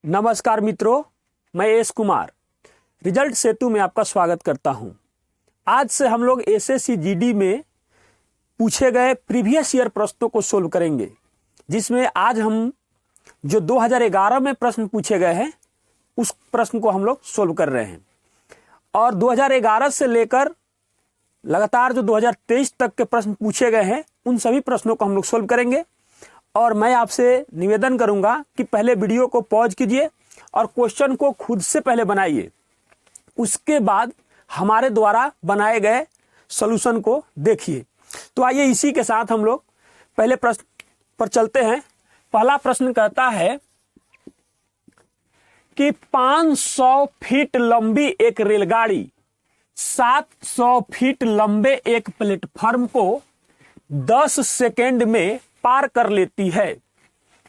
नमस्कार मित्रों, मैं एस कुमार रिजल्ट सेतु में आपका स्वागत करता हूं। आज से हम लोग एसएससी जीडी में पूछे गए प्रीवियस ईयर प्रश्नों को सोल्व करेंगे, जिसमें आज हम जो 2011 में प्रश्न पूछे गए हैं उस प्रश्न को हम लोग सोल्व कर रहे हैं। और 2011 से लेकर लगातार जो 2023 तक के प्रश्न पूछे गए हैं उन सभी प्रश्नों को हम लोग सोल्व करेंगे। और मैं आपसे निवेदन करूंगा कि पहले वीडियो को पॉज कीजिए और क्वेश्चन को खुद से पहले बनाइए, उसके बाद हमारे द्वारा बनाए गए सॉल्यूशन को देखिए। तो आइए इसी के साथ हम लोग पहले प्रश्न पर चलते हैं। पहला प्रश्न कहता है कि 500 फीट लंबी एक रेलगाड़ी 700 फीट लंबे एक प्लेटफॉर्म को 10 सेकेंड में पार कर लेती है।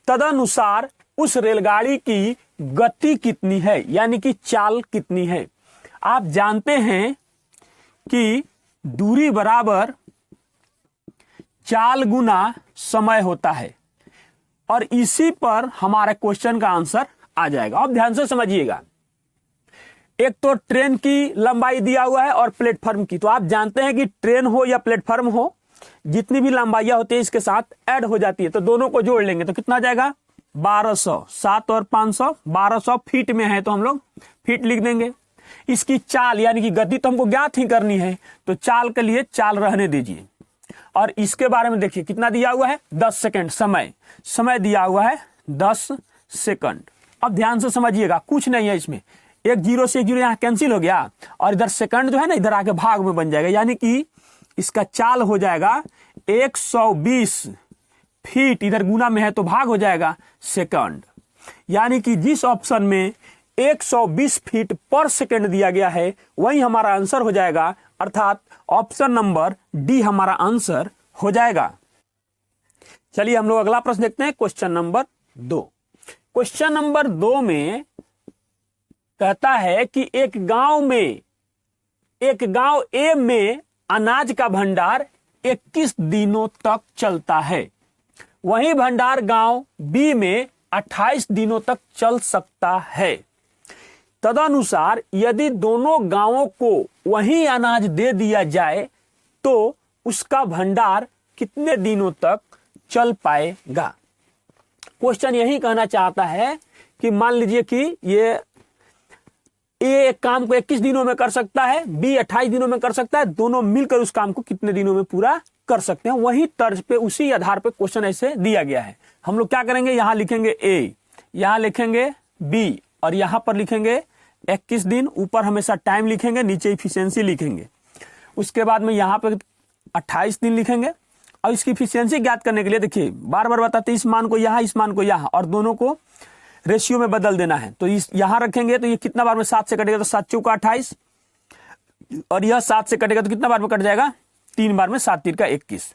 तदनुसार उस रेलगाड़ी की गति कितनी है, यानी कि चाल कितनी है। आप जानते हैं कि दूरी बराबर चाल गुना समय होता है और इसी पर हमारे क्वेश्चन का आंसर आ जाएगा। अब ध्यान से समझिएगा, एक तो ट्रेन की लंबाई दिया हुआ है और प्लेटफॉर्म की। तो आप जानते हैं कि ट्रेन हो या प्लेटफॉर्म हो, जितनी भी लंबाइयां होती है इसके साथ ऐड हो जाती है। तो दोनों को जोड़ लेंगे तो कितना आ जाएगा 1200। 7 और 500 1200 फीट में है तो हम लोग फीट लिख देंगे। इसकी चाल यानी कि गति तो हमको ज्ञात ही करनी है, तो चाल के लिए चाल रहने दीजिए। और इसके बारे में देखिए कितना दिया हुआ है 10 सेकंड समय दिया हुआ है 10 सेकंड। अब ध्यान से समझिएगा, कुछ नहीं है इसमें, एक जीरो से एक जीरो यहां कैंसिल हो गया और इधर सेकंड जो है ना इधर आके भाग में बन जाएगा, यानी कि इसका चाल हो जाएगा 120 फीट, इधर गुना में है तो भाग हो जाएगा सेकंड। यानी कि जिस ऑप्शन में 120 फीट पर सेकंड दिया गया है वही हमारा आंसर हो जाएगा, अर्थात ऑप्शन नंबर डी हमारा आंसर हो जाएगा। चलिए हम लोग अगला प्रश्न देखते हैं, क्वेश्चन नंबर 2। क्वेश्चन नंबर 2 में कहता है कि एक गांव ए में अनाज का भंडार 21 दिनों तक चलता है, वहीं भंडार गांव बी में 28 दिनों तक चल सकता है। तदनुसार यदि दोनों गांवों को वही अनाज दे दिया जाए तो उसका भंडार कितने दिनों तक चल पाएगा। क्वेश्चन यही कहना चाहता है कि मान लीजिए कि ये ए एक काम को 21 दिनों में कर सकता है, बी 28 दिनों में कर सकता है, दोनों मिलकर उस काम को कितने दिनों में पूरा कर सकते हैं। वही तर्ज पे उसी आधार पे क्वेश्चन ऐसे दिया गया है। हम लोग क्या करेंगे, यहां लिखेंगे ए, यहां लिखेंगे बी और यहां पर लिखेंगे 21 दिन, ऊपर हमेशा टाइम लिखेंगे, नीचे इफिशियंसी लिखेंगे। उसके बाद में यहां पे 28 दिन लिखेंगे और इसकी इफिशियंसी ज्ञात करने के लिए देखिए बार बार बताते इस मान को यहां, इस मान को यहां और दोनों को रेशियो में बदल देना है। तो इस यहां रखेंगे तो ये कितना बार में 7 से कटेगा, तो 7 चौका 28 और यह 7 से कटेगा तो कितना बार में कट जाएगा 3 बार में, 7 3 का 21।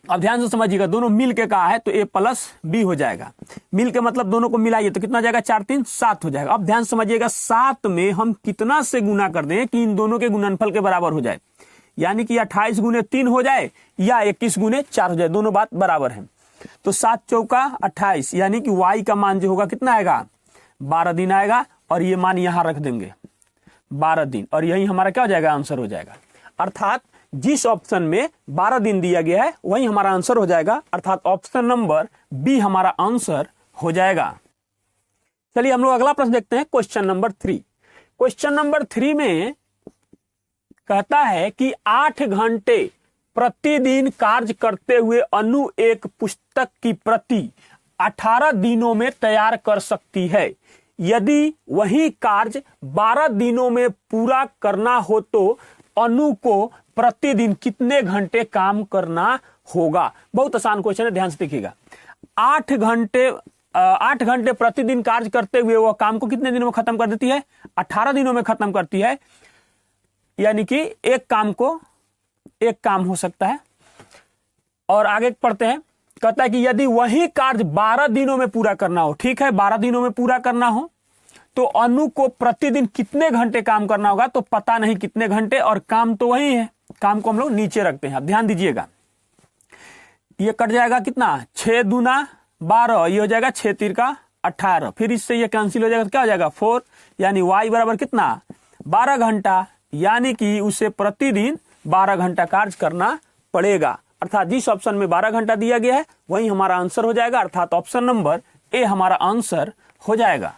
अब ध्यान से समझिएगा, दोनों मिल के कहा है तो ए प्लस बी हो जाएगा। मिल के मतलब दोनों को मिलाइए तो कितना जाएगा 4 3 7 हो जाएगा। अब ध्यान से समझिएगा, 7 में हम कितना से गुना कर दें कि इन दोनों के गुणनफल के बराबर हो जाए, यानी कि 28 गुने 3 हो जाए या 21 गुने 4 हो जाए, दोनों बात बराबर है। तो 7 चौका 28 यानी कि y का मान जो होगा कितना आएगा 12 दिन आएगा और ये मान यहां रख देंगे 12 दिन और यही हमारा क्या हो जाएगा आंसर हो जाएगा। अर्थात जिस ऑप्शन में 12 दिन दिया गया है वही हमारा आंसर हो जाएगा, अर्थात ऑप्शन नंबर बी हमारा आंसर हो जाएगा। चलिए हम लोग अगला प्रश्न देखते हैं, क्वेश्चन नंबर 3। क्वेश्चन नंबर 3 में कहता है कि 8 घंटे प्रतिदिन कार्य करते हुए अनु एक पुस्तक की प्रति 18 दिनों में तैयार कर सकती है। यदि वही कार्य 12 दिनों में पूरा करना हो तो अनु को प्रतिदिन कितने घंटे काम करना होगा। बहुत आसान क्वेश्चन है, ध्यान से देखिएगा। 8 घंटे प्रतिदिन कार्य करते हुए वह काम को कितने दिनों में खत्म कर देती है, 18 दिनों में खत्म करती है। यानी कि एक काम हो सकता है। और आगे पढ़ते हैं, कहता है कि यदि वही कार्य 12 दिनों में पूरा करना हो, ठीक है 12 दिनों में पूरा करना हो तो अनु को प्रतिदिन कितने घंटे काम करना होगा। तो पता नहीं कितने घंटे और काम तो वही है, काम को हम लोग नीचे रखते हैं। अब ध्यान दीजिएगा, ये कट जाएगा कितना 6 दूना 12, ये हो जाएगा 6 3 का 18, फिर इससे ये कैंसिल हो जाएगा तो क्या हो जाएगा 4, यानी y बराबर कितना 12 घंटा, यानी कि उसे प्रतिदिन 12 घंटा कार्य करना पड़ेगा। अर्थात जिस ऑप्शन में 12 घंटा दिया गया है वही हमारा आंसर हो जाएगा, अर्थात ऑप्शन नंबर ए हमारा आंसर हो जाएगा।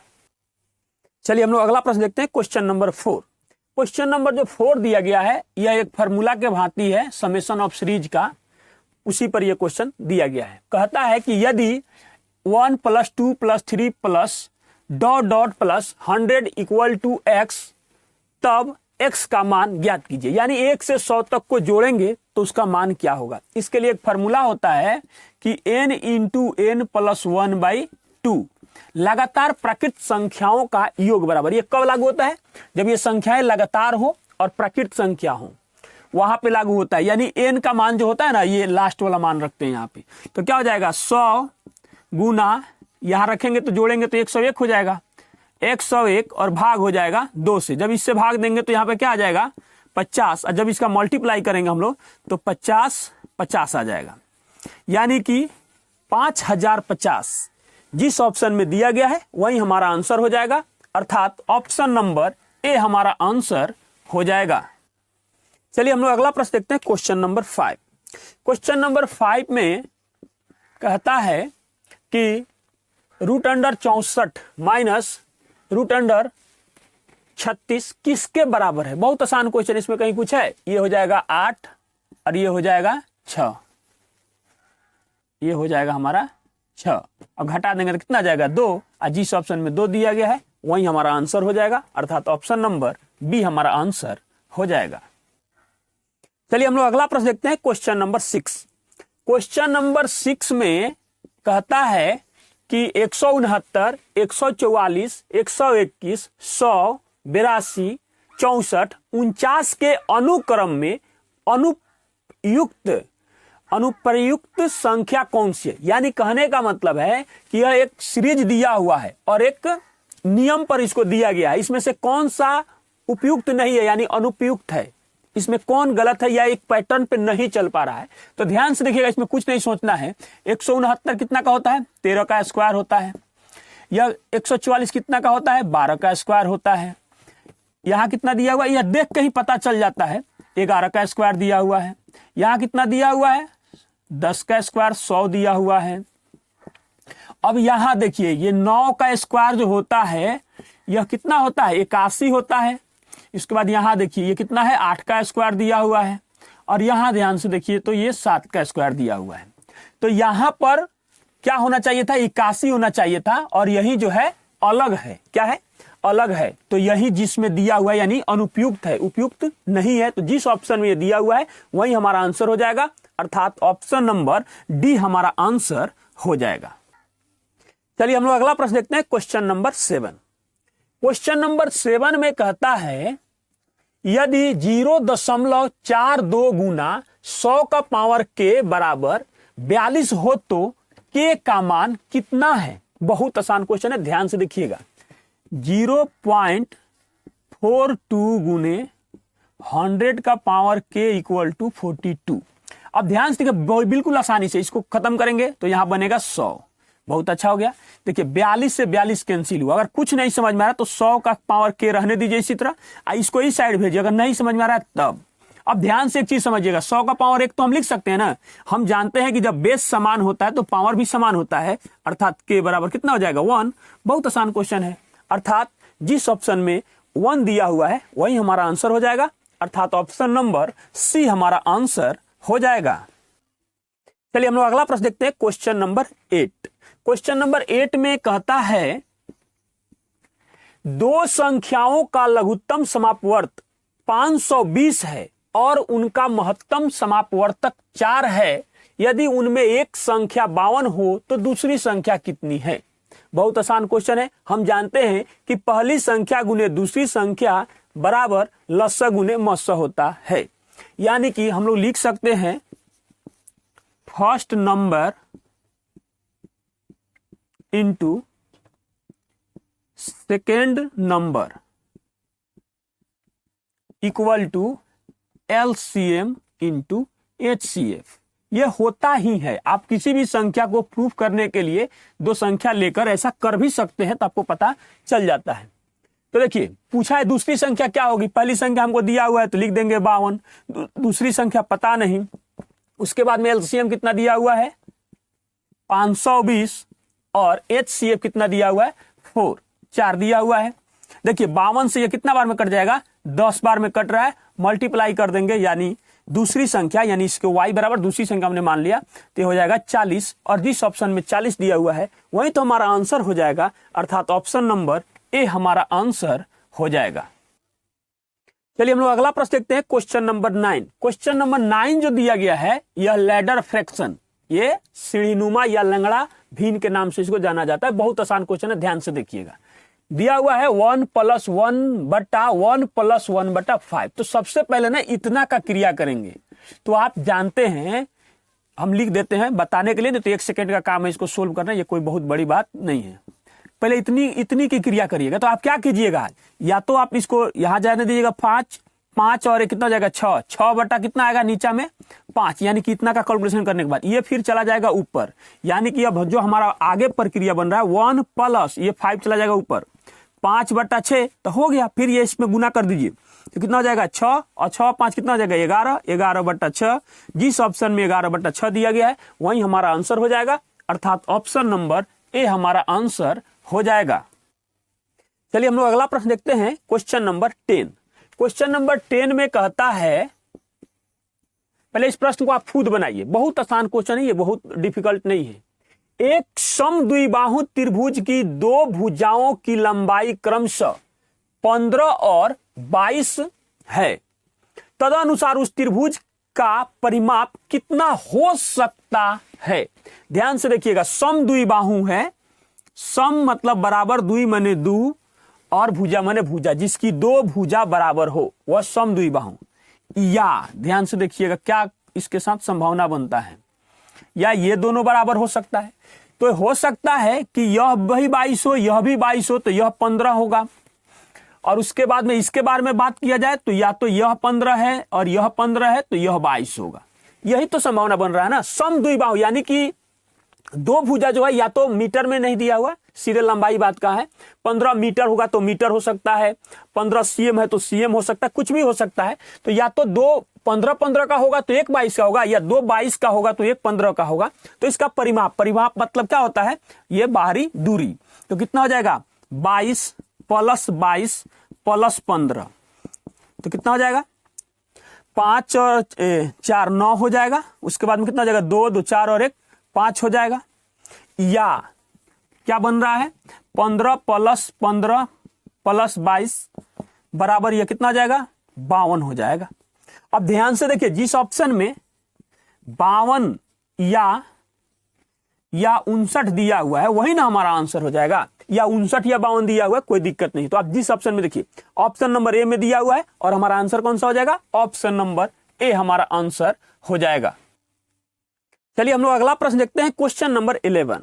चलिए हम लोग अगला प्रश्न देखते हैं, क्वेश्चन नंबर 4। क्वेश्चन नंबर जो 4 दिया गया है यह एक फार्मूला के भांति है, समेशन ऑफ सीरीज का, उसी पर यह क्वेश्चन दिया गया है। कहता है कि यदि 1 + 2 + 3 plus dot dot plus 100 equal to x, तब x का मान ज्ञात कीजिए। यानी 1 से 100 तक को जोड़ेंगे तो उसका मान क्या होगा। इसके लिए एक फार्मूला होता है कि n × n + 1/2 लगातार प्राकृत संख्याओं का योग बराबर। ये कब लागू होता है, जब ये संख्याएं लगातार हो और प्राकृत संख्या हो, वहां पे लागू होता है। यानी n का मान जो होता है ना, ये लास्ट वाला मान रखते हैं यहाँ पे, तो क्या हो जाएगा 100 गुना, यहां रखेंगे तो जोड़ेंगे तो 101 हो जाएगा, 101 और भाग हो जाएगा 2 से। जब इससे भाग देंगे तो यहाँ पे क्या आ जाएगा 50, और जब इसका मल्टीप्लाई करेंगे हम लोग तो 50 आ जाएगा, यानी कि 5050 जिस ऑप्शन में दिया गया है वही हमारा आंसर हो जाएगा, अर्थात ऑप्शन नंबर ए हमारा आंसर हो जाएगा। चलिए हम लोग अगला प्रश्न देखते हैं, क्वेश्चन नंबर 5। क्वेश्चन नंबर 5 में कहता है कि √64 माइनस √36 किसके बराबर है। बहुत आसान क्वेश्चन, इसमें कहीं कुछ है, ये हो जाएगा 8 और ये हो जाएगा 6, ये हो जाएगा हमारा 6, और घटा देंगे तो कितना आ जाएगा 2, और जिस ऑप्शन में 2 दिया गया है वही हमारा आंसर हो जाएगा, अर्थात ऑप्शन नंबर बी हमारा आंसर हो जाएगा। चलिए हम लोग अगला प्रश्न देखते हैं, क्वेश्चन नंबर 6। क्वेश्चन नंबर 6 में कहता है कि 169, 144, 121, 100, 82, 64, 49 के अनुक्रम में अनुप्रयुक्त संख्या कौन सी है। यानी कहने का मतलब है कि यह एक सीरीज दिया हुआ है और एक नियम पर इसको दिया गया है, इसमें से कौन सा उपयुक्त नहीं है, यानी अनुपयुक्त है, इसमें कौन गलत है या एक पैटर्न पे नहीं चल पा रहा है। तो ध्यान से देखिएगा, इसमें कुछ नहीं सोचना है। 169 कितना का होता है 13 का स्क्वायर होता है, यह 144 कितना का होता है 12 का स्क्वायर होता है, यहाँ कितना दिया हुआ है यह देख के ही पता चल जाता है 11 का स्क्वायर दिया हुआ है, यहाँ कितना दिया हुआ है 10 का स्क्वायर 100 दिया हुआ है। अब यहां देखिए ये 9 का स्क्वायर जो होता है यह कितना होता है 81 होता है। इसके बाद यहां देखिए ये कितना है 8 का स्क्वायर दिया हुआ है, और यहां ध्यान से देखिए तो ये 7 का स्क्वायर दिया हुआ है। तो यहां पर क्या होना चाहिए था 81 होना चाहिए था, और यही जो है अलग है, क्या है अलग है। तो यही जिसमें दिया हुआ है यानी अनुपयुक्त है, उपयुक्त नहीं है। तो जिस ऑप्शन में ये दिया हुआ है वही हमारा आंसर हो जाएगा, अर्थात ऑप्शन नंबर डी हमारा आंसर हो जाएगा। चलिए हम लोग अगला प्रश्न देखते हैं, क्वेश्चन नंबर 7। क्वेश्चन नंबर 7 में कहता है यदि 0.42 गुना 100 का पावर के बराबर 42 हो तो के का मान कितना है। बहुत आसान क्वेश्चन है, ध्यान से देखिएगा। 0.42 गुने 100 का पावर के इक्वल टू 42। अब ध्यान से देखिए, बिल्कुल आसानी से इसको खत्म करेंगे तो यहां बनेगा 100। बहुत अच्छा हो गया। देखिए 42 से 42 कैंसिल हुआ। अगर कुछ नहीं समझ में आ रहा तो 100 का पावर के रहने दीजिए इसी तरह, इसको इस साइड भेजिए। अगर नहीं समझ में आ रहा है तब। अब ध्यान से एक चीज समझिएगा, 100 का पावर 1 तो हम लिख सकते हैं ना। हम जानते हैं कि जब बेस समान होता है तो पावर भी समान होता है, अर्थात के बराबर कितना हो जाएगा 1। बहुत आसान क्वेश्चन है, अर्थात जिस ऑप्शन में 1 दिया हुआ है वही हमारा आंसर हो जाएगा, अर्थात ऑप्शन नंबर सी हमारा आंसर हो जाएगा। चलिए हम लोग अगला प्रश्न देखते हैं, क्वेश्चन नंबर 8। क्वेश्चन नंबर 8 में कहता है दो संख्याओं का लघुत्तम समापवर्त 520 है और उनका महत्तम समापवर्तक 4 है। यदि उनमें एक संख्या 52 हो तो दूसरी संख्या कितनी है। बहुत आसान क्वेश्चन है। हम जानते हैं कि पहली संख्या गुने दूसरी संख्या बराबर लसा गुने मस्सा होता है। यानी कि हम लोग लिख सकते हैं first number into second number equal to LCM into HCF। ये होता ही है। आप किसी भी संख्या को प्रूफ करने के लिए दो संख्या लेकर ऐसा कर भी सकते हैं, तो आपको पता चल जाता है। तो देखिए पूछा है दूसरी संख्या क्या होगी। पहली संख्या हमको दिया हुआ है तो लिख देंगे 52, दूसरी संख्या पता नहीं। उसके बाद में एलसीएम कितना दिया हुआ है 520 और एचसीएफ कितना दिया हुआ है 4 दिया हुआ है। देखिए 52 से ये कितना बार में कट जाएगा 10 बार में कट रहा है, मल्टीप्लाई कर देंगे यानी दूसरी संख्या यानी इसको y बराबर दूसरी संख्या हमने मान लिया तो हो जाएगा 40 और जिस ऑप्शन में 40 दिया हुआ है वही तो हमारा आंसर हो जाएगा, अर्थात ऑप्शन नंबर ए हमारा आंसर हो जाएगा। चलिए हम लोग अगला प्रश्न देखते हैं क्वेश्चन नंबर 9। क्वेश्चन नंबर 9 जो दिया गया है यह लैडर फ्रैक्शन, ये सीढ़ीनुमा या लंगड़ा भीन के नाम से इसको जाना जाता है। बहुत आसान क्वेश्चन है, ध्यान से देखिएगा। दिया हुआ है 1 + 1/1 + 1/5। तो सबसे पहले ना इतना का क्रिया करेंगे। तो आप जानते हैं, हम लिख देते हैं बताने के लिए, नहीं तो 1 सेकेंड का काम है इसको सोल्व करना, ये कोई बहुत बड़ी बात नहीं है। पहले इतनी की क्रिया करिएगा। तो आप क्या कीजिएगा, या तो आप इसको यहां जाने दीजिएगा 5 और कितना हो जाएगा 6 बटा कितना आएगा नीचा में 5, यानी कि इतना का कैलकुलेशन करने के बाद ये फिर चला जाएगा ऊपर, यानी कि अब जो हमारा आगे प्रक्रिया बन रहा है 1 + ये 5 चला जाएगा ऊपर 5/6 तो हो गया। फिर ये इसमें गुना कर दीजिए तो कितना हो जाएगा 6 और 6 5 कितना हो जाएगा 11/6। जिस ऑप्शन में 11/6 दिया गया है वही हमारा आंसर हो जाएगा, अर्थात ऑप्शन नंबर ए हमारा आंसर हो जाएगा। चलिए हम लोग अगला प्रश्न देखते हैं क्वेश्चन नंबर 10। क्वेश्चन नंबर 10 में कहता है, पहले इस प्रश्न को आप खुद बनाइए, बहुत आसान क्वेश्चन है ये, बहुत डिफिकल्ट नहीं है। एक समद्विबाहु त्रिभुज की दो भुजाओं की लंबाई क्रमशः 15 और 22 है, तदनुसार उस त्रिभुज का परिमाप कितना हो सकता है। ध्यान से देखिएगा, समद्विबाहु है, सम मतलब बराबर, द्वि माने दो और भुजा माने भुजा, जिसकी दो भुजा बराबर हो वह समद्विबाहु। या ध्यान से देखिएगा क्या इसके साथ संभावना बनता है, या ये दोनों बराबर हो सकता है। तो हो सकता है कि यह भी 22 हो, यह भी 22 हो, तो यह 15 होगा। और उसके बाद में इसके बारे में बात किया जाए तो या तो यह 15 है और यह 15 है तो यह 22 होगा। यही तो संभावना बन रहा है ना, समद्विबाहु, यानी कि दो भुजा जो है या तो मीटर में नहीं दिया हुआ, सीधे लंबाई बात का है। 15 मीटर होगा तो मीटर हो सकता है, 15 सीएम है तो सीएम हो सकता है, कुछ भी हो सकता है। तो या तो दो 15 का होगा तो एक 22 का होगा, या दो 22 का होगा तो एक 15 का होगा। तो इसका परिमाप मतलब क्या होता है, ये बाहरी दूरी। तो कितना हो जाएगा 22 + 22 + 15, तो कितना हो जाएगा 5 और 4 9 हो जाएगा। उसके बाद में कितना हो जाएगा 2 2 4 और 1 5 हो जाएगा। या क्या बन रहा है 15 + 15 + 22 बराबर ये कितना हो जाएगा 52 हो जाएगा। अब ध्यान से देखिए, जिस ऑप्शन में 52 या 59 दिया हुआ है वही ना हमारा आंसर हो जाएगा, या 59 या 52 दिया हुआ है कोई दिक्कत नहीं। तो आप जिस ऑप्शन में देखिए, ऑप्शन नंबर ए में दिया हुआ है और हमारा आंसर कौन सा हो जाएगा, ऑप्शन नंबर ए हमारा आंसर हो जाएगा। चलिए हम लोग अगला प्रश्न देखते हैं क्वेश्चन नंबर 11।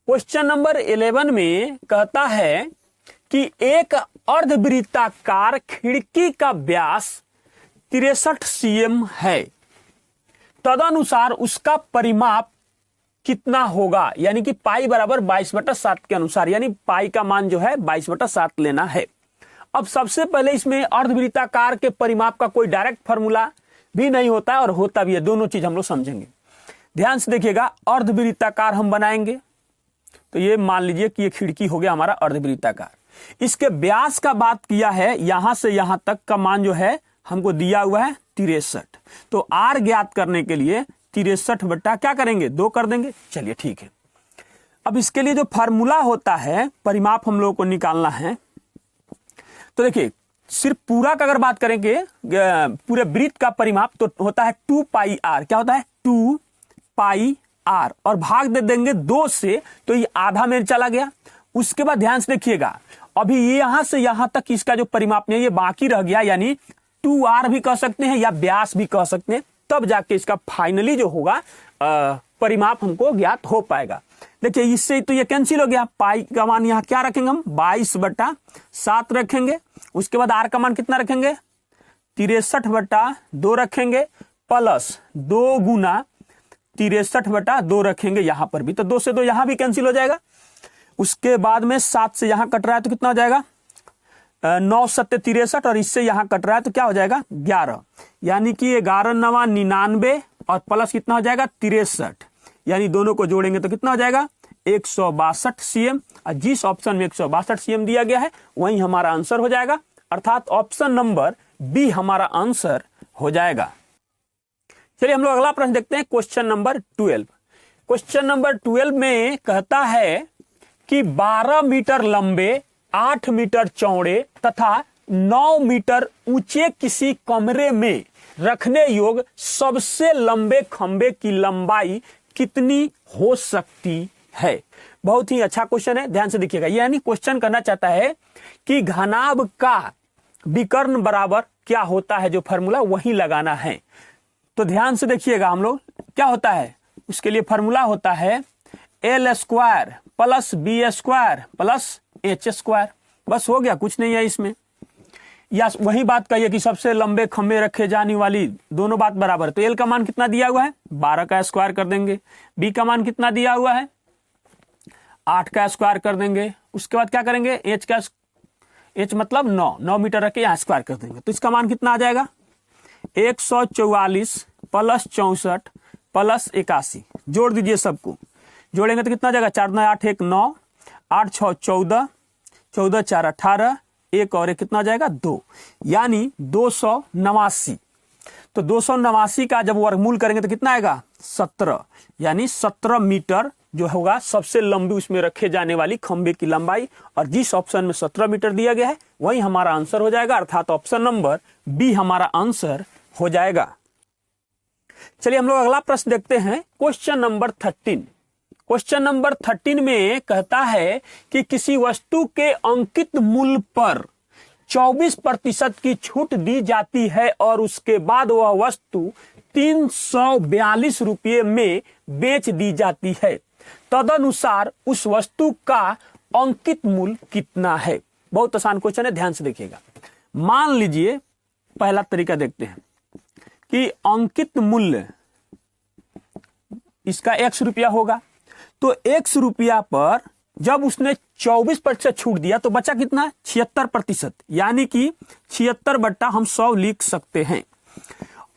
क्वेश्चन नंबर 11 में कहता है कि एक अर्धवृत्ताकार खिड़की का व्यास 63 सीएम है, तदनुसार उसका परिमाप कितना होगा, यानी कि पाई बराबर 22/7 के अनुसार, यानी पाई का मान जो है 22/7 लेना है। अब सबसे पहले इसमें अर्धवृत्ताकार के परिमाप का कोई डायरेक्ट फॉर्मूला भी नहीं होता है और होता भी है, दोनों चीज हम लोग समझेंगे। ध्यान से देखिएगा, अर्धवृत्ताकार हम बनाएंगे तो ये मान लीजिए कि ये खिड़की हो गया हमारा अर्धवृत्ताकार। इसके व्यास का बात किया है, यहां से यहां तक का मान जो है हमको दिया हुआ है 63। तो आर ज्ञात करने के लिए 63 बट्टा क्या करेंगे 2 कर देंगे। चलिए ठीक है। अब इसके लिए जो फार्मूला होता है, परिमाप हम लोगों को निकालना है, तो देखिए सिर्फ पूरा का अगर बात करेंगे पूरे वृत्त का परिमाप तो होता है 2πr। क्या होता है 2πr, और भाग दे देंगे 2 से, तो ये आधा में चला गया। उसके बाद ध्यान से देखिएगा, अभी ये यहां से यहां तक इसका जो परिमाप नहीं, ये बाकी रह गया, यानी 2r भी कह सकते हैं या व्यास भी कह सकते हैं, तब जाके इसका फाइनली जो होगा परिमाप हमको ज्ञात हो पाएगा। देखिए इससे तो ये कैंसिल हो गया, पाई का मान यहाँ क्या रखेंगे हम 22/7 रखेंगे। उसके बाद आर का मान कितना रखेंगे 63/2 रखेंगे, प्लस 2 गुना 63/2 रखेंगे यहां पर भी, तो 2 से 2 यहां भी कैंसिल हो जाएगा। उसके बाद में 7 से यहां कट रहा है तो कितना हो जाएगा 9 7 63, और इससे यहां कट रहा है तो क्या हो जाएगा 11, यानी कि 11 9 99 और प्लस कितना हो जाएगा 63, यानी दोनों को जोड़ेंगे तो कितना हो जाएगा 162 cm। और जिस ऑप्शन में 162 cm दिया गया है वही हमारा आंसर हो जाएगा, अर्थात ऑप्शन नंबर बी हमारा आंसर हो जाएगा। चलिए हम लोग अगला प्रश्न देखते हैं, क्वेश्चन नंबर 12। क्वेश्चन नंबर 12 में कहता है कि 12 मीटर लंबे, 8 मीटर चौड़े तथा 9 मीटर ऊंचे किसी कमरे में रखने योग्य सबसे लंबे खंबे की लंबाई कितनी हो सकती है। बहुत ही अच्छा क्वेश्चन है, ध्यान से देखिएगा। यानी क्वेश्चन करना चाहता है कि घनाभ का विकर्ण बराबर क्या होता है, जो फॉर्मूला वही लगाना है। तो ध्यान से देखिएगा, हम लोग क्या होता है, उसके लिए फॉर्मूला होता है L² plus B² plus H²। बस हो गया, कुछ नहीं है इसमें। या वही बात कहिए कि सबसे लंबे खंबे रखे जाने वाली, दोनों बात बराबर। तो L का मान कितना दिया हुआ है 12 का स्क्वायर कर देंगे, B का मान कितना दिया हुआ है 8 का स्क्वायर कर देंगे। उसके बाद क्या करेंगे H मतलब 9 मीटर रख के यहाँ स्क्वायर कर देंगे, तो इसका मान कितना आ जाएगा 144 प्लस 64 प्लस 81। जोड़ दीजिए सबको, जोड़ेंगे तो कितना आ जाएगा 4 9 8 1 9, 8 6 14, 14 4 18, एक और एक कितना आ जाएगा 2, यानी 289। तो 289 का जब वर्गमूल करेंगे तो कितना आएगा 17, यानी 17 मीटर जो होगा सबसे लंबी उसमें रखे जाने वाली खंबे की लंबाई। और जिस ऑप्शन में 17 मीटर दिया गया है वही हमारा आंसर हो जाएगा, अर्थात ऑप्शन नंबर बी हमारा आंसर हो जाएगा। चलिए हम लोग अगला प्रश्न देखते हैं, क्वेश्चन नंबर 13। क्वेश्चन नंबर 13 में कहता है कि किसी वस्तु के अंकित मूल्य पर 24% की छूट दी जाती है और उसके बाद वह वस्तु 342 रुपये में बेच दी जाती है, तदनुसार उस वस्तु का अंकित मूल्य कितना है। बहुत आसान क्वेश्चन है, ध्यान से देखिएगा। मान लीजिए पहला तरीका देखते हैं कि अंकित मूल्य इसका X रुपया होगा, तो X रुपया पर जब उसने 24% छूट दिया तो बचा कितना 76%, यानी कि 76 हम 100 लिख सकते हैं।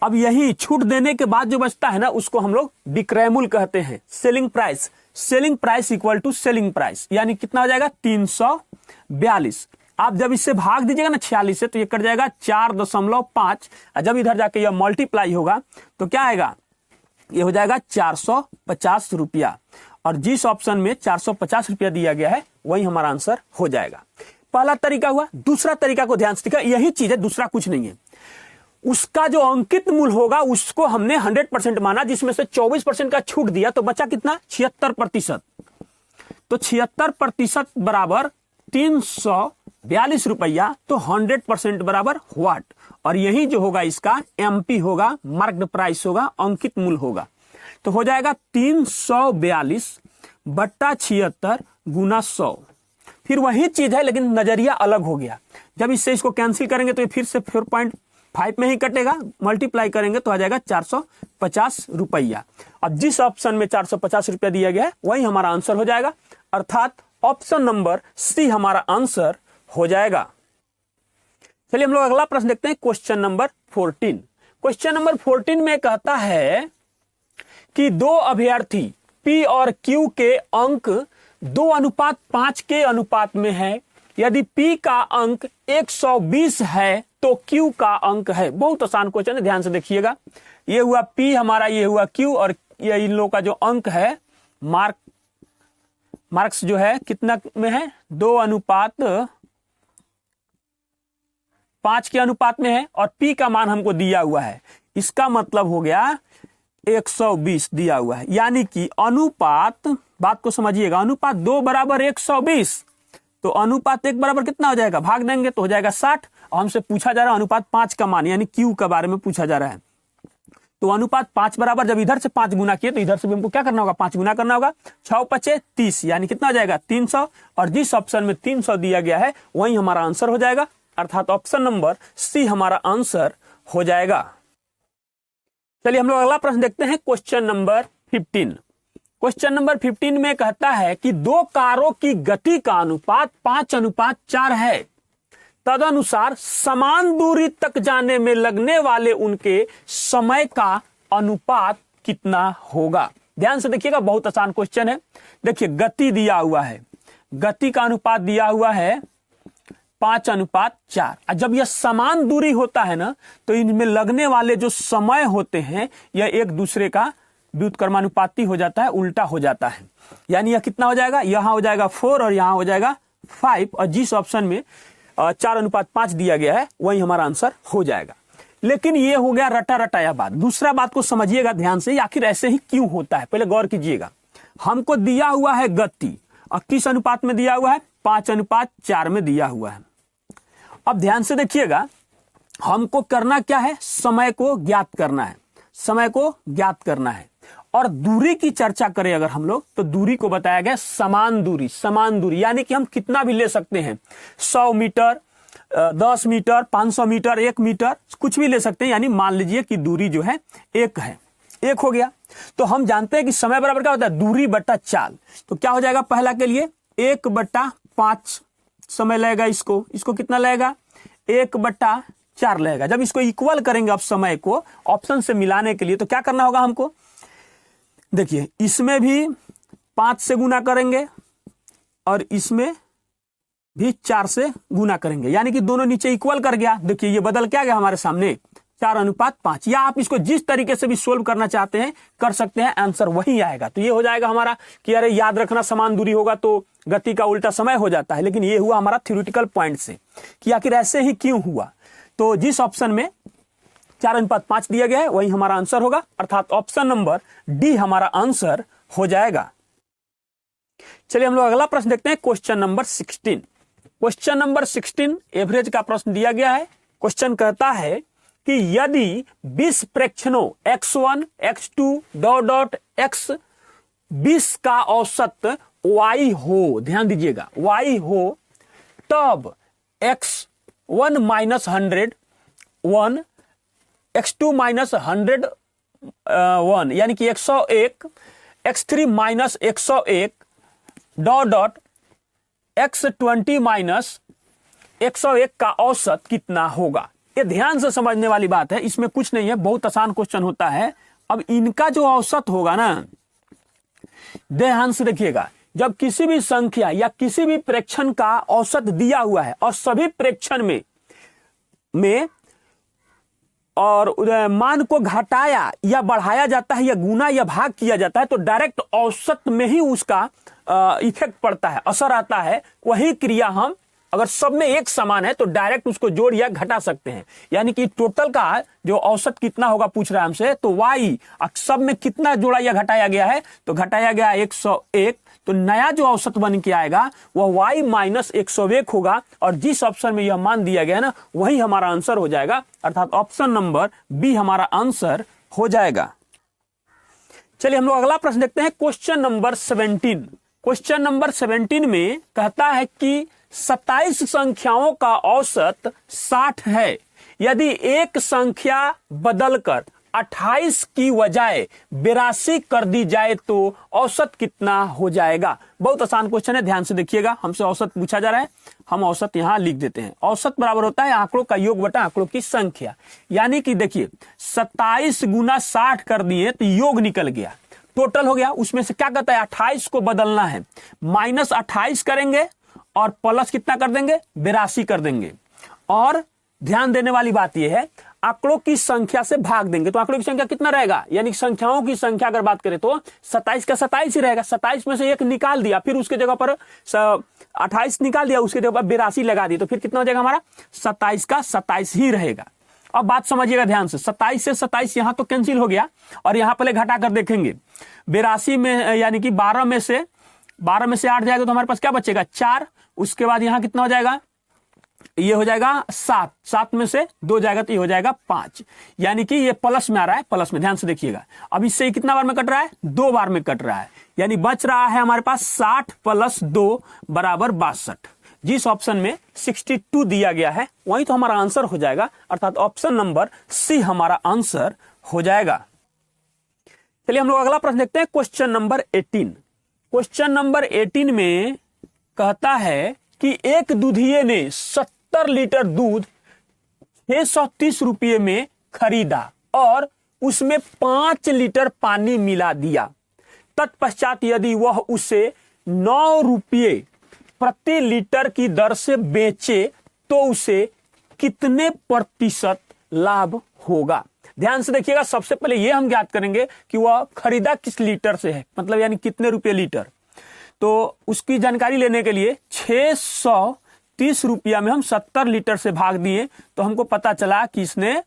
अब यही छूट देने के बाद जो बचता है ना, उसको हम लोग विक्रय मूल्य कहते हैं, selling price. Selling price equal to selling price, यानी कितना हो जाएगा 342। आप जब इससे भाग दीजिएगा ना 46 से, तो ये कट जाएगा 4.5, और जब इधर जाके यह मल्टीप्लाई होगा तो क्या आएगा, ये हो जाएगा 450 रुपया। और जिस ऑप्शन में 450 रुपया दिया गया है वही हमारा आंसर हो जाएगा। पहला तरीका हुआ। दूसरा तरीका को ध्यान से देखिए, यही चीज है, दूसरा कुछ नहीं है। उसका जो अंकित मूल्य होगा उसको हमने 100% माना, जिसमें से 24% का छूट दिया, तो बचा कितना 76%। तो 76% बराबर 342 रुपया, तो 100% बराबर व्हाट, और यही जो होगा इसका MP होगा, मार्क्ड प्राइस होगा, अंकित मूल्य होगा। तो हो जाएगा 342 बट्टा 76 गुना 100। फिर वही चीज है लेकिन नजरिया अलग हो गया। जब इससे इसको कैंसिल करेंगे तो ये फिर से 4.5 में ही कटेगा, मल्टीप्लाई करेंगे तो आ जाएगा 450 रुपया। अब जिस ऑप्शन में 450 रुपया दिया गया है वही हमारा आंसर हो जाएगा, अर्थात ऑप्शन नंबर सी हमारा आंसर हो जाएगा। चलिए हम लोग अगला प्रश्न देखते हैं, क्वेश्चन नंबर 14। क्वेश्चन नंबर 14 में कहता है कि दो अभ्यर्थी P और Q के अंक 2:5 के अनुपात में है। यदि P का अंक 120 है तो Q का अंक है। बहुत आसान क्वेश्चन है, ध्यान से देखिएगा। ये हुआ P हमारा, ये हुआ Q, और ये इन लोगों का जो अंक है, मार्क्स जो है कितना में है 2:5 के अनुपात में है, और P का मान हमको दिया हुआ है। इसका मतलब हो गया 120 दिया हुआ है, यानी कि अनुपात, बात को समझिएगा, अनुपात 2 बराबर 120, तो अनुपात 1 बराबर कितना हो जाएगा, भाग देंगे तो हो जाएगा 60। और हमसे पूछा जा रहा है अनुपात 5 का मान, यानी Q के बारे में पूछा जा रहा है। तो अनुपात 5 बराबर, जब इधर से 5 गुना किए तो इधर से भी हमको क्या करना होगा, 5 गुना करना होगा। 6 5 30, यानी कितना हो जाएगा 300, और जिस ऑप्शन में 300 दिया गया है वही हमारा आंसर हो जाएगा, अर्थात ऑप्शन नंबर सी हमारा आंसर हो जाएगा। चलिए हम लोग अगला प्रश्न देखते हैं, क्वेश्चन नंबर 15। क्वेश्चन नंबर 15 में कहता है कि दो कारों की गति का अनुपात 5:4 है, तदनुसार समान दूरी तक जाने में लगने वाले उनके समय का अनुपात कितना होगा। ध्यान से देखिएगा, बहुत आसान क्वेश्चन है। देखिए गति दिया हुआ है, गति का अनुपात दिया हुआ है 5:4। और जब यह समान दूरी होता है ना, तो इनमें लगने वाले जो समय होते हैं यह एक दूसरे का व्युत्क्रमानुपाती हो जाता है, उल्टा हो जाता है। यानी यह कितना हो जाएगा, यहां हो जाएगा 4 और यहां हो जाएगा 5, और जिस ऑप्शन में 4:5 दिया गया है वही हमारा आंसर हो जाएगा। लेकिन ये हो गया रटा रटाया बात। दूसरा बात को समझिएगा ध्यान से, आखिर ऐसे ही क्यों होता है, पहले गौर कीजिएगा। हमको दिया हुआ है गति, और किस अनुपात में दिया हुआ है, 5:4 में दिया हुआ है। अब ध्यान से देखिएगा, हमको करना क्या है, समय को ज्ञात करना है, समय को ज्ञात करना है। और दूरी की चर्चा करें अगर हम लोग, तो दूरी को बताया गया समान दूरी। समान दूरी यानी कि हम कितना भी ले सकते हैं, 100 मीटर, 10 मीटर, 500 मीटर, 1 मीटर, कुछ भी ले सकते हैं। यानी मान लीजिए कि दूरी जो है 1 है, 1 हो गया। तो हम जानते हैं कि समय बराबर क्या होता है, दूरी बटा चाल। तो क्या हो जाएगा, पहला के लिए 1/5 समय लगेगा, इसको कितना लगेगा, 1/4 लगेगा। जब इसको इक्वल करेंगे अब समय को ऑप्शन से मिलाने के लिए, तो क्या करना होगा हमको, देखिए इसमें भी 5 से गुना करेंगे और इसमें भी 4 से गुना करेंगे, यानी कि दोनों नीचे इक्वल कर गया। देखिए ये बदल क्या गया हमारे सामने, 4:5। या आप इसको जिस तरीके से भी सोल्व करना चाहते हैं कर सकते हैं, आंसर वही आएगा। तो ये हो जाएगा हमारा कि अरे याद रखना समान दूरी होगा तो गति का उल्टा समय हो जाता है। लेकिन ये हुआ हमारा थ्योरेटिकल पॉइंट से कि आखिर ऐसे ही क्यों हुआ। तो जिस ऑप्शन में 4:5 दिया गया है वही हमारा आंसर होगा, अर्थात ऑप्शन नंबर डी हमारा आंसर हो जाएगा। चलिए हम लोग अगला प्रश्न देखते हैं, question number 16। Question number 16 average का प्रश्न दिया गया है। क्वेश्चन कहता है कि यदि 20 प्रेक्षणों x1, x2 ... x 20 का औसत y हो, ध्यान दीजिएगा y हो, तब x1 - 100 1, x2 - 100 1, यानी कि 101, x3 - 101 ... x20 - 101 का औसत कितना होगा। ये ध्यान से समझने वाली बात है, इसमें कुछ नहीं है, बहुत आसान क्वेश्चन होता है। अब इनका जो औसत होगा ना, ध्यान से देखिएगा, जब किसी भी संख्या या किसी भी प्रेक्षण का औसत दिया हुआ है और सभी प्रेक्षण में और मान को घटाया या बढ़ाया जाता है या गुना या भाग किया जाता है, तो डायरेक्ट औसत में ही उसका इफेक्ट पड़ता है, असर आता है। वही क्रिया हम अगर सब में एक समान है तो डायरेक्ट उसको जोड़ या घटा सकते हैं। यानी कि टोटल का जो औसत कितना होगा पूछ रहा है हमसे, तो y सब में कितना जोड़ा या घटाया गया है, तो घटाया गया 101। तो नया जो औसत बन के आएगा वह y - 101 होगा, और जिस ऑप्शन में यह मान दिया गया है ना वही हमारा आंसर हो जाएगा, अर्थात ऑप्शन नंबर बी हमारा आंसर हो जाएगा। चलिए हम लोग अगला प्रश्न देखते हैं, क्वेश्चन नंबर 17। क्वेश्चन नंबर 17 में कहता है कि 27 संख्याओं का औसत 60 है। यदि एक संख्या बदलकर 28 की बजाय 82 कर दी जाए तो औसत कितना हो जाएगा। बहुत आसान क्वेश्चन है, ध्यान से देखिएगा। हमसे औसत पूछा जा रहा है, हम औसत यहां लिख देते हैं। औसत बराबर होता है आंकड़ों का योग बटा आंकड़ों की संख्या। यानी कि देखिए 27 गुना 60 कर दिए तो योग निकल गया, टोटल हो गया। उसमें से क्या कहता है 28 को बदलना है, -28 करेंगे और प्लस कितना कर देंगे 82 कर देंगे। और ध्यान देने वाली बात यह है आंकड़ों की संख्या से भाग देंगे, तो आंकड़ों की संख्या कितना रहेगा, यानी संख्याओं की संख्या अगर बात करें तो 27 का 27 ही रहेगा। 27 में से एक निकाल दिया, फिर उसके जगह पर 28 निकाल दिया, उसके जगह पर 82 लगा दी, तो फिर कितना हो जाएगा हमारा 27 का 27 ही रहेगा। अब बात समझिएगा ध्यान से, 27 से 27 यहां तो कैंसिल हो गया, और यहां पहले घटा कर देखेंगे 82 में, यानी कि 12 में से 8 जाएगा तो हमारे पास क्या बचेगा 4। उसके बाद यहां कितना हो जाएगा, ये हो जाएगा 7, 7 में से 2 जाएगा तो ये हो जाएगा 5, यानी कि ये प्लस में आ रहा है, प्लस में ध्यान से देखिएगा। अब इससे कितना बार में कट रहा है 2 बार में कट रहा है, यानी बच रहा है हमारे पास 60 + 2 = 62। जिस ऑप्शन में 62 दिया गया है वही तो हमारा आंसर हो जाएगा, अर्थात ऑप्शन नंबर सी हमारा आंसर हो जाएगा। चलिए हम लोग अगला प्रश्न देखते हैं, क्वेश्चन नंबर 18। क्वेश्चन नंबर 18 में कहता है कि एक दूधिये ने 70 लीटर दूध 630 रुपये में खरीदा और उसमें 5 लीटर पानी मिला दिया। तत्पश्चात यदि वह उसे 9 रुपये प्रति लीटर की दर से बेचे तो उसे कितने प्रतिशत लाभ होगा। ध्यान से देखिएगा, सबसे पहले यह हम ज्ञात करेंगे कि वह खरीदा किस लीटर से है, मतलब यानी कितने रुपये लीटर। तो उसकी जानकारी लेने के लिए 630 रुपया में हम 70 लीटर से भाग दिए तो हमको पता चला कि इसने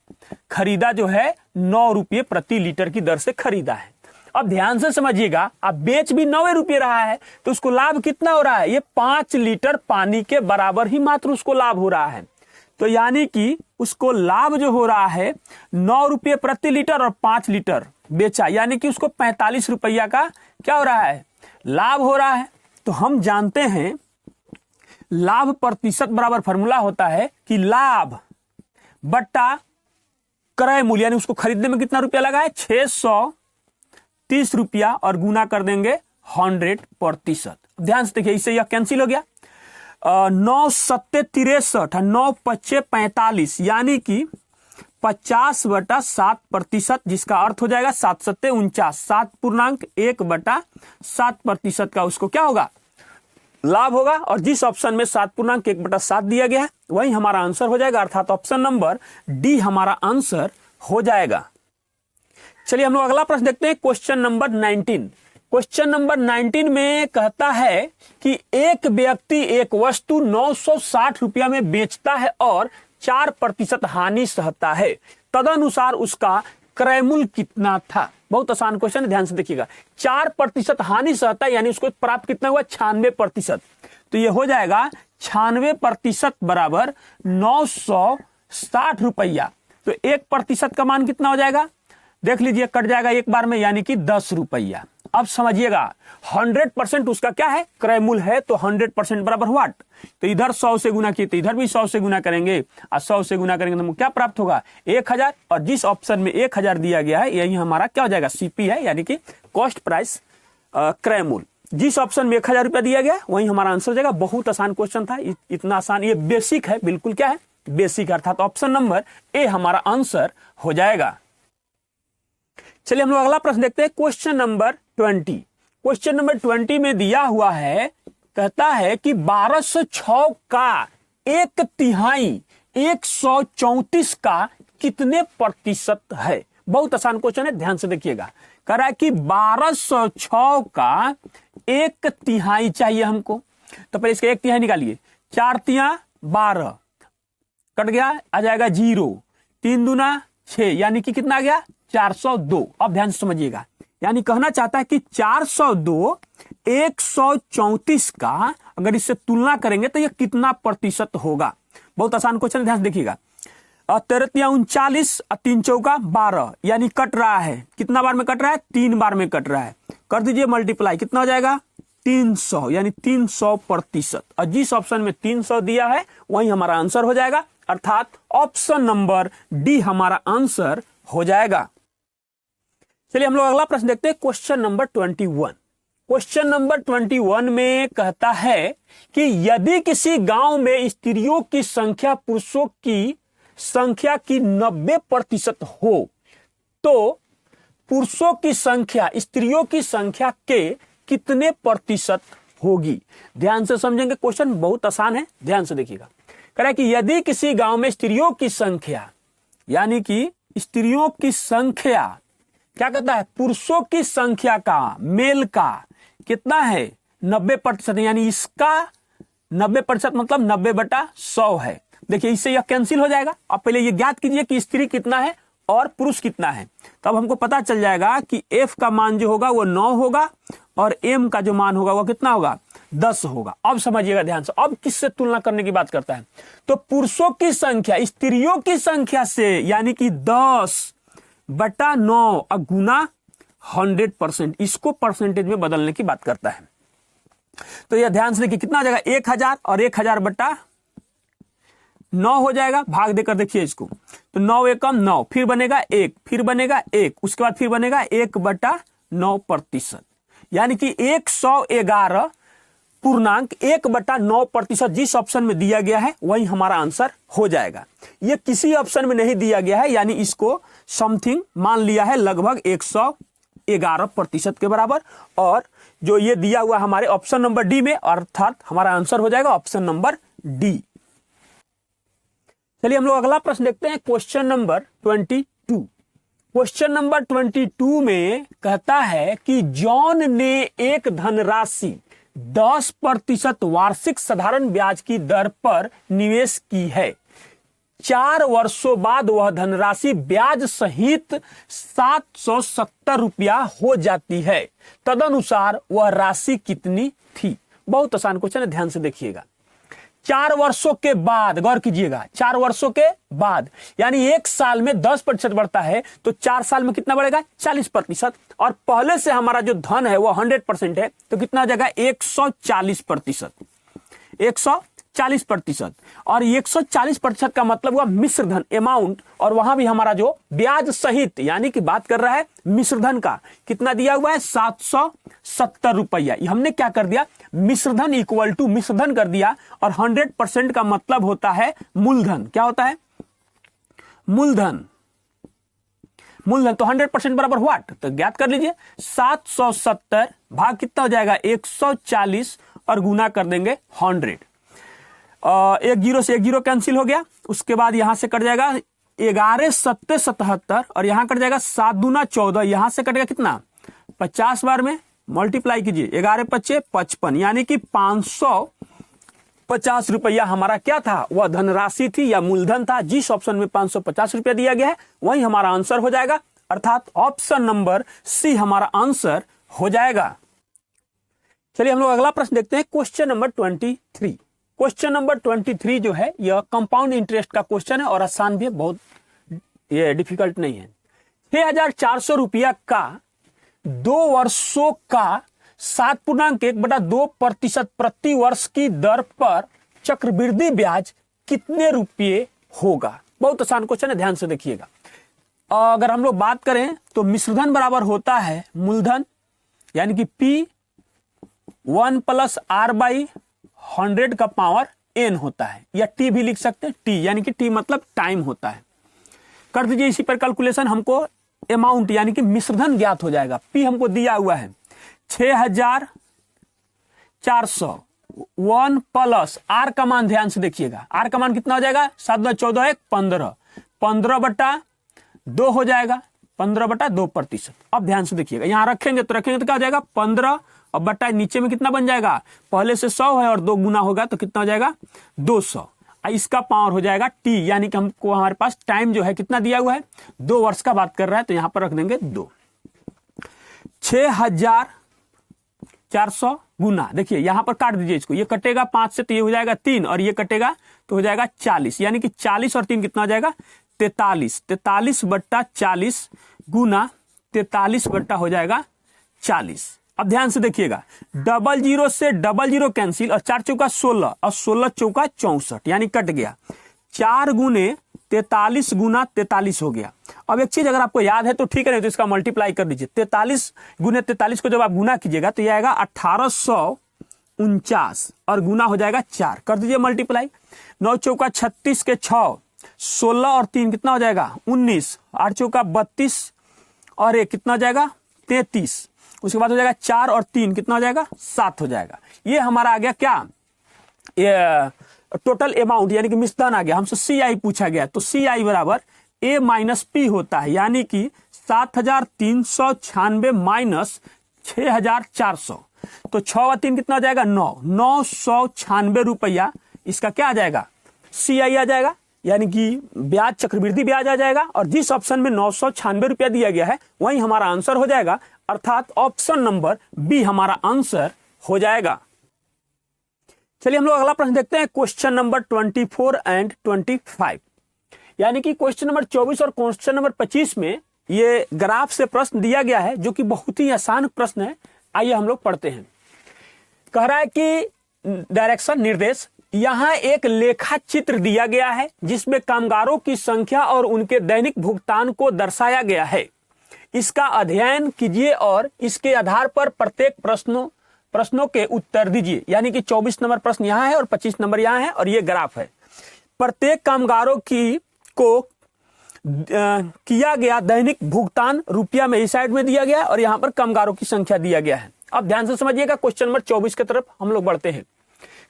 खरीदा जो है 9 रुपये प्रति लीटर की दर से खरीदा है। अब ध्यान से समझिएगा, अब बेच भी 9 रुपये रहा है तो उसको लाभ कितना हो रहा है, ये 5 लीटर पानी के बराबर ही मात्र उसको लाभ हो रहा है। तो यानी कि उसको लाभ जो हो रहा है 9 रुपये प्रति लीटर और 5 लीटर बेचा, यानी कि उसको 45 रुपया का क्या हो रहा है, लाभ हो रहा है। तो हम जानते हैं लाभ प्रतिशत बराबर फॉर्मूला होता है कि लाभ बट्टा क्रय मूल्य, यानी उसको खरीदने में कितना रुपया लगा है 630 रुपया और गुना कर देंगे 100%। ध्यान से देखिए, इससे यह कैंसिल हो गया। 9 सत्ते 63 और 9 पच्चे 45, यानी कि 50/7%, जिसका अर्थ हो जाएगा 7 सत्ते 49, 7.1/7% का उसको क्या होगा, लाभ होगा। और जिस ऑप्शन में 7.1/7 दिया गया है वही हमारा आंसर हो जाएगा, अर्थात ऑप्शन नंबर डी हमारा आंसर हो जाएगा। चलिए हम लोग अगला प्रश्न देखते हैं, क्वेश्चन नंबर 19। क्वेश्चन नंबर 19 में कहता है कि एक व्यक्ति एक वस्तु 960 रुपया में बेचता है और 4% हानि सहता है, तदनुसार उसका क्रय मूल्य कितना था। बहुत आसान क्वेश्चन है, ध्यान से देखिएगा। 4% हानि सहता है, यानी उसको प्राप्त कितना हुआ 96%। तो ये हो जाएगा 96% बराबर 960 रुपया। तो 1% का मान कितना हो जाएगा, देख लीजिए, कट जाएगा एक बार में, यानी कि 10 रुपया। अब समझिएगा 100% उसका क्या है, क्रय मूल्य है, तो 100% बराबर व्हाट, तो इधर 100 से गुना किए तो इधर भी 100 से गुना करेंगे और 100 से गुना करेंगे तो हमको क्या प्राप्त होगा 1000। और जिस ऑप्शन में 1000 दिया गया है यही हमारा क्या हो जाएगा, सीपी है, यानी कि कॉस्ट प्राइस क्रय मूल्य। जिस ऑप्शन में 1000 रुपया दिया गया वही हमारा आंसर हो जाएगा। बहुत आसान क्वेश्चन था, इतना आसान, ये बेसिक है, बिल्कुल क्या है, बेसिक, अर्थात ऑप्शन नंबर ए हमारा आंसर हो जाएगा। चलिए हम लोग अगला प्रश्न देखते हैं, क्वेश्चन नंबर 20। क्वेश्चन नंबर 20 में दिया हुआ है, कहता है कि 1206 का 1/3 134 का कितने प्रतिशत है। बहुत आसान क्वेश्चन है, ध्यान से देखिएगा। कह रहा है कि 1206 का 1/3 चाहिए हमको, तो पहले इसका 1/3 निकालिए। 4 तिया 12 कट गया, आ जाएगा 0, 3 दूना 6, यानी कि कितना आ गया 402। अब ध्यान से समझिएगा, यानी कहना चाहता है कि 402 134 का अगर इससे तुलना करेंगे तो यह कितना प्रतिशत होगा। बहुत आसान क्वेश्चन, ध्यान से देखिएगा। 13 39 और 3 चौका 12, यानी कट रहा है, कितना बार में कट रहा है, 3 बार में कट रहा है। कर दीजिए मल्टीप्लाई, कितना हो जाएगा 300, यानी 300%। और जिस ऑप्शन में 300 दिया है वही हमारा आंसर हो जाएगा, अर्थात ऑप्शन नंबर डी हमारा आंसर हो जाएगा। चलिए हम लोग अगला प्रश्न देखते हैं, क्वेश्चन नंबर 21। क्वेश्चन नंबर 21 में कहता है कि यदि किसी गांव में स्त्रियों की संख्या पुरुषों की संख्या की 90% हो तो पुरुषों की संख्या स्त्रियों की संख्या के कितने प्रतिशत होगी। ध्यान से समझेंगे, क्वेश्चन बहुत आसान है, ध्यान से देखिएगा। कह रहा है कि यदि किसी गांव में स्त्रियों की संख्या, यानी कि स्त्रियों की संख्या क्या कहता है, पुरुषों की संख्या का, मेल का कितना है 90%, यानी इसका 90% मतलब 90/100 है। देखिए इससे यह कैंसिल हो जाएगा। अब पहले ये ज्ञात कीजिए कि स्त्री कितना है और पुरुष कितना है, तब हमको पता चल जाएगा कि एफ का मान जो होगा वो 9 होगा और एम का जो मान होगा वो कितना होगा 10 होगा। अब समझिएगा ध्यान से, अब किससे तुलना करने की बात करता है, तो पुरुषों की संख्या स्त्रियों की संख्या से, यानी कि 10/9 गुना 100%, इसको परसेंटेज में बदलने की बात करता है। तो यह ध्यान से देखिए कितना आ जाएगा 1000 और 1000/, 9 हो जाएगा, भाग देकर देखिए इसको, तो 9 एकम 9, फिर बनेगा 1, फिर बनेगा 1, उसके बाद फिर बनेगा 1/9%, यानी कि 111 पूर्णांक 1/9% जिस ऑप्शन में दिया गया है वही हमारा आंसर हो जाएगा। ये किसी ऑप्शन में नहीं दिया गया है, यानी इसको समथिंग मान लिया है लगभग 111% के बराबर, और जो ये दिया हुआ हमारे ऑप्शन नंबर डी में, अर्थात हमारा आंसर हो जाएगा ऑप्शन नंबर डी। चलिए हम लोग अगला प्रश्न देखते हैं, क्वेश्चन नंबर 22। क्वेश्चन नंबर 22 में कहता है कि जॉन ने एक धनराशि 10% वार्षिक साधारण ब्याज की दर पर निवेश की है। 4 वर्षों बाद वह धनराशि ब्याज सहित 770 रुपया हो जाती है। तदनुसार वह राशि कितनी थी? बहुत आसान क्वेश्चन है, ध्यान से देखिएगा। 4 वर्षों के बाद, गौर कीजिएगा, 4 वर्षों के बाद, यानी एक साल में 10% बढ़ता है तो 4 साल में कितना बढ़ेगा? 40%। और पहले से हमारा जो धन है वो 100% है, तो कितना हो जाएगा? 140%। 140%, और 140% का मतलब हुआ मिश्र धन अमाउंट, और वहां भी हमारा जो ब्याज सहित, यानी कि बात कर रहा है मिश्र धन का, कितना दिया हुआ है? 770 रुपया। हमने क्या कर दिया? मिश्र धन इक्वल टू मिश्र धन कर दिया, और 100% का मतलब होता है मूलधन। क्या होता है? मूलधन। मूलधन तो 100% बराबर व्हाट? तो ज्ञात कर लीजिए, 770 भाग कितना हो जाएगा? 140, और गुना कर देंगे 100। एक जीरो से एक जीरो कैंसिल हो गया, उसके बाद यहां से कट जाएगा 11 7 77, और यहां कट जाएगा 7 दूना 14, यहां से कटेगा कितना? 50 बार में मल्टीप्लाई कीजिए, 11 पच्चे 55, यानी कि 550 रुपया हमारा क्या था? वह धनराशि थी या मूलधन था। जिस ऑप्शन में 550 रुपया दिया गया है वही हमारा आंसर हो जाएगा, अर्थात ऑप्शन नंबर सी हमारा आंसर हो जाएगा। चलिए हम लोग अगला प्रश्न देखते हैं, क्वेश्चन नंबर 23। क्वेश्चन नंबर 23 जो है यह कंपाउंड इंटरेस्ट का क्वेश्चन है, और आसान भी है, बहुत ये डिफिकल्ट नहीं है। 6400 रुपया का 2 वर्षों का 7.1/2% प्रति वर्ष की दर पर चक्रवृद्धि ब्याज कितने रुपये होगा? बहुत आसान क्वेश्चन है, ध्यान से देखिएगा। अगर हम लोग बात करें तो मिश्रधन बराबर होता है मूलधन, यानी कि P1 + R/100 का पावर n होता है, या T भी लिख सकते हैं, T यानी कि T मतलब टाइम होता है। कर दीजिए इसी पर कैलकुलेशन, हमको अमाउंट यानी कि मिश्रधन ज्ञात हो जाएगा। P हमको दिया हुआ है 6400, 1 + R का मान ध्यान से देखिएगा, R का मान कितना हो जाएगा? 7 × 14 = 15, 15/2 हो जाएगा, 15/2%। अब ध्यान से देखिएगा, यहां रखेंगे तो क्या हो जाएगा? 15, और बट्टा नीचे में कितना बन जाएगा? पहले से 100 है और 2 गुना होगा तो कितना हो जाएगा? 200। इसका पावर हो जाएगा T, यानी कि हमको हमारे पास टाइम जो है कितना दिया हुआ है? 2 वर्ष का बात कर रहा है, तो यहां पर रख देंगे 2। 6400 गुना, देखिए यहां पर काट दीजिए इसको, ये कटेगा 5 से तो ये हो जाएगा 3, और ये कटेगा तो हो जाएगा 40, यानी कि 40 और 3 कितना हो जाएगा? 43। 43/40 गुना 43 बट्टा हो जाएगा 40। अब ध्यान से देखिएगा, 00 से 00 कैंसिल, और 4 चौका 16, और 16 चौका 64, यानी कट गया। 4 गुने 43 गुना 43 हो गया। अब एक चीज अगर आपको याद है तो ठीक है, नहीं तो इसका मल्टीप्लाई कर दीजिए। 43 गुने 43 को जब आप गुना कीजिएगा तो यह आएगा 1849, और गुना हो जाएगा 4, कर दीजिए मल्टीप्लाई। 9 चौका 36 के 6, 16 और 3 कितना हो जाएगा? 19, 8 चौका 32, और 1 कितना हो जाएगा? 33। उसके बाद हो जाएगा 4 और 3 कितना हो जाएगा? 7 हो जाएगा। ये हमारा आ गया क्या? ये टोटल अमाउंट, यानी कि मिश्रधन आ गया। हमसे CI पूछा गया, तो CI बराबर A - P होता है, यानी कि 7396 माइनस 6400, तो 6 और 3 कितना हो जाएगा? 9, 996 रुपया इसका क्या आ जाएगा? CI आ जाएगा, यानी कि ब्याज, चक्रवृद्धि ब्याज आ जाएगा। और जिस ऑप्शन में 996 रुपया दिया गया है वही हमारा आंसर हो जाएगा, अर्थात ऑप्शन नंबर बी हमारा आंसर हो जाएगा। चलिए हम लोग अगला प्रश्न देखते हैं, क्वेश्चन नंबर 24 एंड 25, यानी कि क्वेश्चन नंबर 24 और क्वेश्चन नंबर 25 में ये ग्राफ से प्रश्न दिया गया है, जो कि बहुत ही आसान प्रश्न है। आइए हम लोग पढ़ते हैं। कह रहा है कि डायरेक्शन, निर्देश, यहां एक लेखा चित्र दिया गया है जिसमें कामगारों की संख्या और उनके दैनिक भुगतान को दर्शाया गया है। इसका अध्ययन कीजिए और इसके आधार पर प्रत्येक प्रश्नों के उत्तर दीजिए। यानी कि 24 नंबर प्रश्न यहां है और 25 नंबर यहां है और ये ग्राफ है। प्रत्येक कामगारों को किया गया दैनिक भुगतान रुपया में इस साइड में दिया गया है और यहां पर कामगारों की संख्या दिया गया है। अब ध्यान से समझिएगा, क्वेश्चन नंबर 24 की तरफ हम लोग बढ़ते हैं।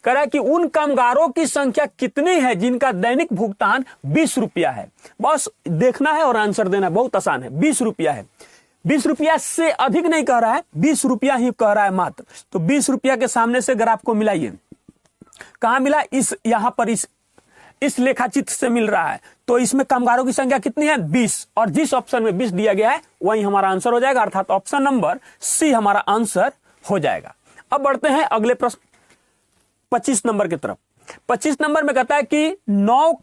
कह रहा है कि उन कामगारों की संख्या कितनी है जिनका दैनिक भुगतान 20 रुपया है। बस देखना है और आंसर देना, बहुत आसान है। 20 रुपया है, 20 रुपया से अधिक नहीं कह रहा है, 20 रुपया ही कह रहा है मात्र। तो 20 रुपया के सामने से ग्राफ को मिलाइए। कहां मिला? यहां पर इस लेखाचित्र से मिल रहा है। तो इसमें कामगारों की संख्या कितनी है? 20, और जिस ऑप्शन में 20 दिया गया है वही हमारा आंसर हो जाएगा, अर्थात ऑप्शन नंबर सी हमारा आंसर हो जाएगा। अब बढ़ते हैं अगले प्रश्न 25 नंबर की तरफ। 25 नंबर में कहता है कि 9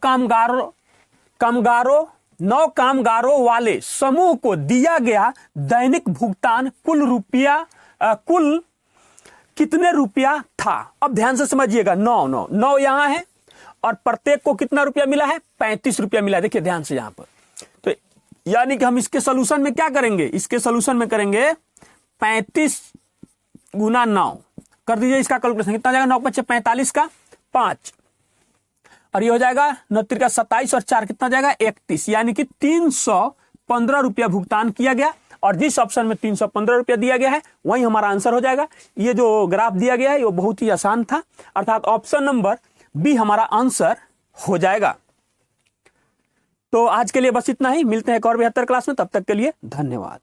कामगारों वाले समूह को दिया गया दैनिक भुगतान कुल कितने रुपया था। अब ध्यान से समझिएगा, 9 यहां है और प्रत्येक को कितना रुपया मिला है? 35 रुपया मिला है। देखिए ध्यान से यहां पर। तो यानी कि हम इसके सोल्यूशन में क्या करेंगे? इसके सोल्यूशन में करेंगे 35 गुना 9 कर दीजिए। इसका कैलकुलेशन कितना जाएगा? 9 × 45 का 5 और ये हो जाएगा 9 × 27 और 4 कितना जाएगा? 31। यानी कि 315 रुपया भुगतान किया गया और जिस ऑप्शन में 315 रुपया दिया गया है वही हमारा आंसर हो जाएगा। ये जो ग्राफ दिया गया है वो बहुत ही आसान था, अर्थात ऑप्शन नंबर बी हमारा आंसर हो जाएगा। तो आज के लिए बस इतना ही। मिलते हैं एक और बेहतर क्लास में, तब तक के लिए धन्यवाद।